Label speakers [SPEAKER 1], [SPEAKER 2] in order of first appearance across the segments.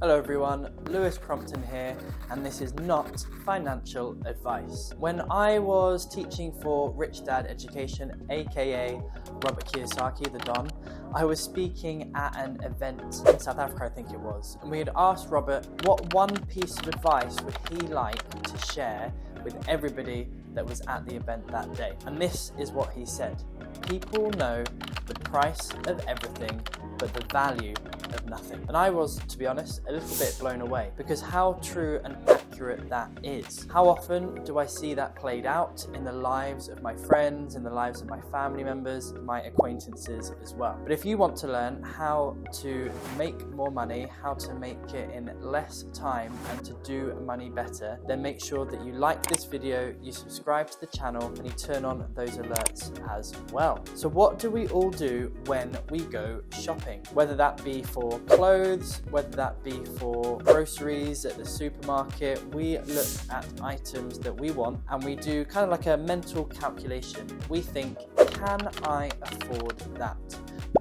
[SPEAKER 1] Hello everyone, Lewis Crompton here, and this is not financial advice. When I was teaching for Rich Dad Education, aka Robert Kiyosaki, the Don, I was speaking at an event in South Africa, I think it was, and we had asked Robert what one piece of advice would he like to share with everybody that was at the event that day. And this is what he said: people know the price of everything, but the value of nothing. And I was, to be honest, a little bit blown away, because how true and accurate that is. How often do I see that played out in the lives of my friends, in the lives of my family members, my acquaintances as well. But if you want to learn how to make more money, how to make it in less time, and to do money better, then make sure that you like this video, you subscribe to the channel, and you turn on those alerts as well. So what do we all do when we go shopping? Whether that be for clothes, whether that be for groceries at the supermarket, we look at items that we want and we do kind of like a mental calculation. We think, can I afford that?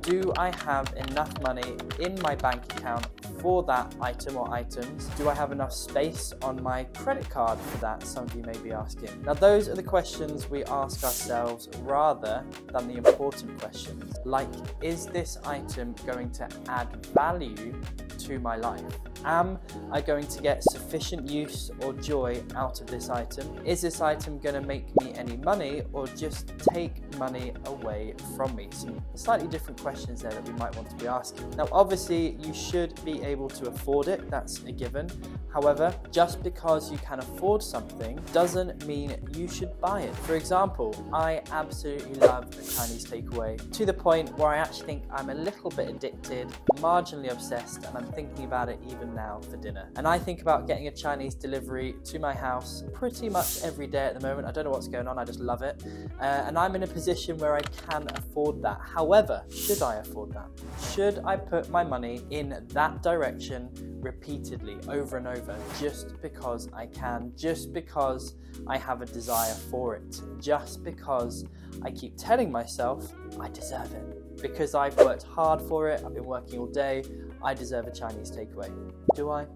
[SPEAKER 1] Do I have enough money in my bank account for that item or items? Do I have enough space on my credit card for that? Some of you may be asking. Now, those are the questions we ask ourselves rather than the important questions, like, is this item going to add value to my life? Am I going to get sufficient use or joy out of this item? Is this item going to make me any money or just take money away from me? Some slightly different questions there that we might want to be asking. Now, obviously, you should be able to afford it. That's a given. However, just because you can afford something doesn't mean you should buy it. For example, I absolutely love a Chinese takeaway, to the point where I actually think I'm a little bit addicted, marginally obsessed, and I'm thinking about it even now for dinner. And I think about getting a Chinese delivery to my house pretty much every day at the moment. I don't know what's going on, I just love it. And I'm in a position where I can afford that. However, should I afford that? Should I put my money in that direction repeatedly, over and over, just because I can, just because I have a desire for it, just because I keep telling myself I deserve it, because I've worked hard for it, I've been working all day, I deserve a Chinese takeaway. Do I?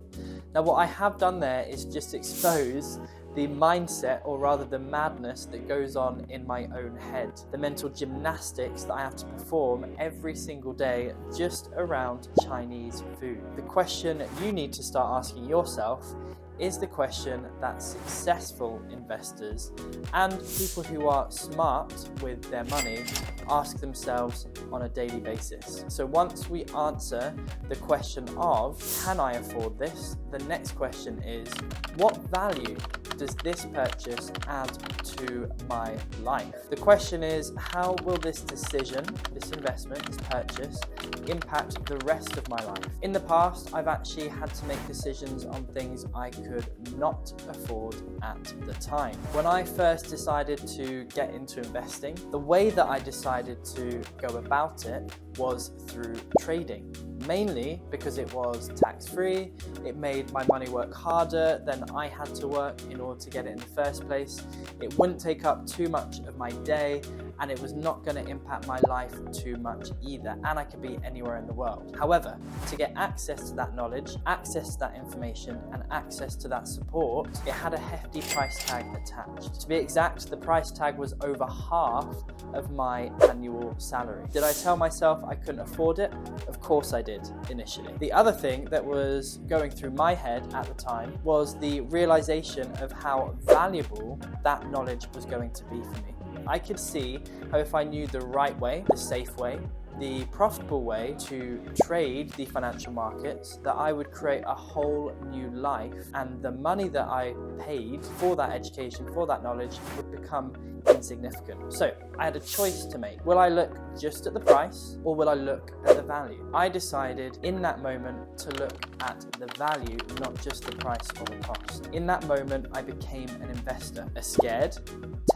[SPEAKER 1] Now, what I have done there is just expose the mindset, or rather the madness that goes on in my own head, the mental gymnastics that I have to perform every single day just around Chinese food. The question you need to start asking yourself is the question that successful investors and people who are smart with their money ask themselves on a daily basis. So once we answer the question of, can I afford this? The next question is, what value does this purchase add to my life? The question is, how will this decision, this investment, this purchase, impact the rest of my life? In the past, I've actually had to make decisions on things I could not afford at the time. When I first decided to get into investing, the way that I decided to go about it was through trading. Mainly because it was tax-free, it made my money work harder than I had to work in order to get it in the first place. It wouldn't take up too much of my day, and it was not going to impact my life too much either, and I could be anywhere in the world. However, to get access to that knowledge, access to that information, and access to that support, it had a hefty price tag attached. To be exact, the price tag was over half of my annual salary. Did I tell myself I couldn't afford it? Of course I did, initially. The other thing that was going through my head at the time was the realization of how valuable that knowledge was going to be for me. I could see how if I knew the right way, the safe way, the profitable way to trade the financial markets, that I would create a whole new life, and the money that I paid for that education, for that knowledge, would become insignificant. So I had a choice to make. Will I look just at the price, or will I look at the value? I decided in that moment to look at the value, not just the price or the cost. In that moment, I became an investor, a scared,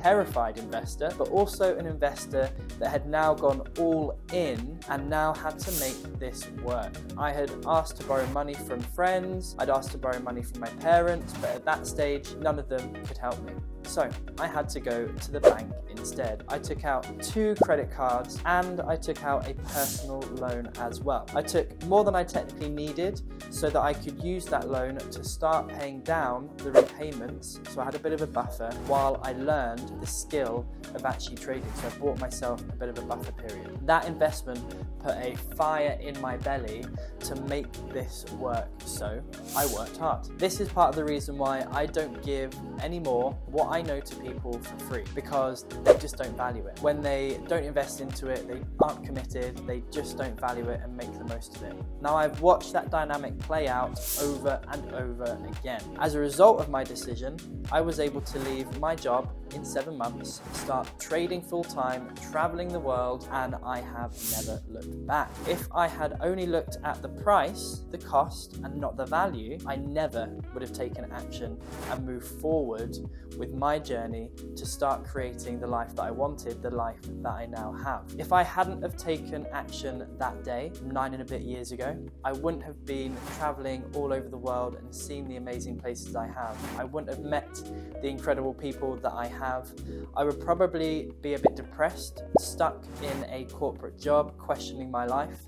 [SPEAKER 1] terrified investor, but also an investor that had now gone all in and now had to make this work. I had asked to borrow money from friends, I'd asked to borrow money from my parents, but at that stage, none of them could help me. So I had to go to the bank instead. I took out 2 credit cards and I took out a personal loan as well. I took more than I technically needed so that I could use that loan to start paying down the repayments, so I had a bit of a buffer while I learned the skill of actually trading. So I bought myself a bit of a buffer period. That investment put a fire in my belly to make this work, so I worked hard. This is part of the reason why I don't give anymore what I know to people for free, because they just don't value it. When they don't invest into it, they aren't committed, they just don't value it and make the most of it. Now I've watched that dynamic play out over and over again. As a result of my decision, I was able to leave my job in 7 months, start trading full-time, traveling the world, and I have never looked back. If I had only looked at the price, the cost, and not the value, I never would have taken action and moved forward with my journey to start creating the life that I wanted, the life that I now have. If I hadn't have taken action that day, 9 and a bit years ago, I wouldn't have been traveling all over the world and seen the amazing places I have. I wouldn't have met the incredible people that I have. I would probably be a bit depressed, stuck in a corporate job, questioning my life.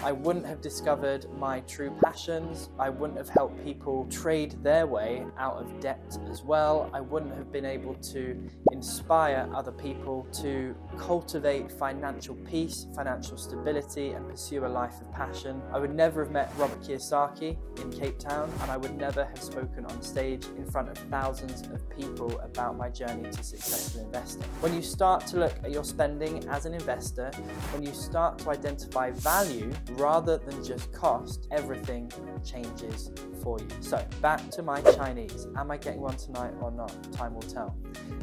[SPEAKER 1] I wouldn't have discovered my true passions. I wouldn't have helped people trade their way out of debt as well. I wouldn't have been able to inspire other people to cultivate financial peace, financial stability, and pursue a life of passion. I would never have met Robert Kiyosaki in Cape Town, and I would never have spoken on stage in front of thousands of people about my journey to successful investing. When you start to look at your spending as an investor, when you start to identify value rather than just cost, everything changes for you. So back to my Chinese. Am I getting one tonight or not? Time will tell.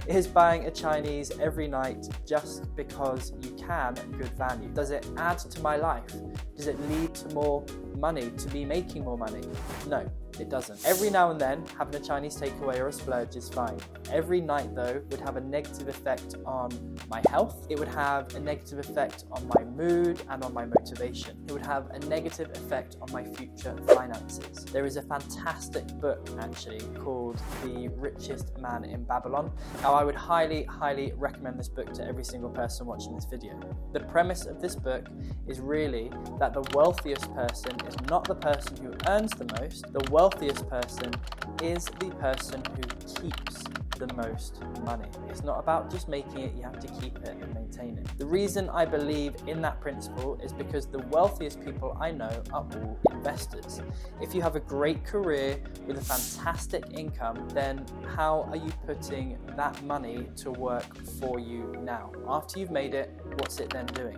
[SPEAKER 1] Is buying a Chinese every night just because you can good value? Does it add to my life? Does it lead to more money, to me making more money? No, it doesn't. Every now and then, having a Chinese takeaway or a splurge is fine. Every night, though, would have a negative effect on my health. It would have a negative effect on my mood and on my motivation. It would have a negative effect on my future finances. There is a fantastic book, actually, called The Richest Man in Babylon. Now, I would highly, highly recommend this book to every single person watching this video. The premise of this book is really that the wealthiest person is not the person who earns the most. The wealthiest person is the person who keeps the most money. It's not about just making it, you have to keep it and maintain it. The reason I believe in that principle is because the wealthiest people I know are all investors. If you have a great career with a fantastic income, then how are you putting that money to work for you now? After you've made it, what's it then doing?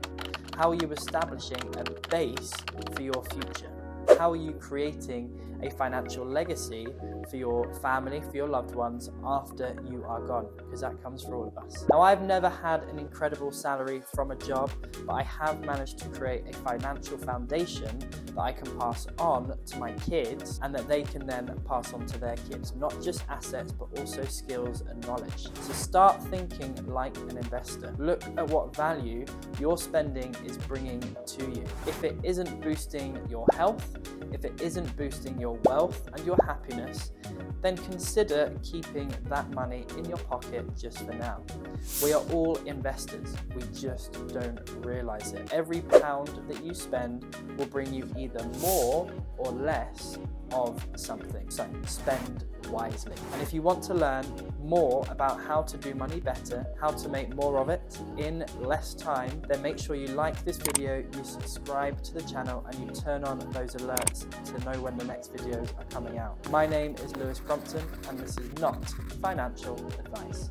[SPEAKER 1] How are you establishing a base for your future? How are you creating a financial legacy for your family, for your loved ones after you are gone? Because that comes for all of us. Now, I've never had an incredible salary from a job, but I have managed to create a financial foundation that I can pass on to my kids and that they can then pass on to their kids. Not just assets, but also skills and knowledge. So start thinking like an investor. Look at what value your spending is bringing to you. If it isn't boosting your health, if it isn't boosting your wealth and your happiness, then consider keeping that money in your pocket just for now. We are all investors, we just don't realize it. Every pound that you spend will bring you either more or less of something. So spend wisely. And if you want to learn more about how to do money better, how to make more of it in less time, then make sure you like this video, you subscribe to the channel, and you turn on those alerts to know when the next videos are coming out. My name is Lewis Crompton, and this is not financial advice.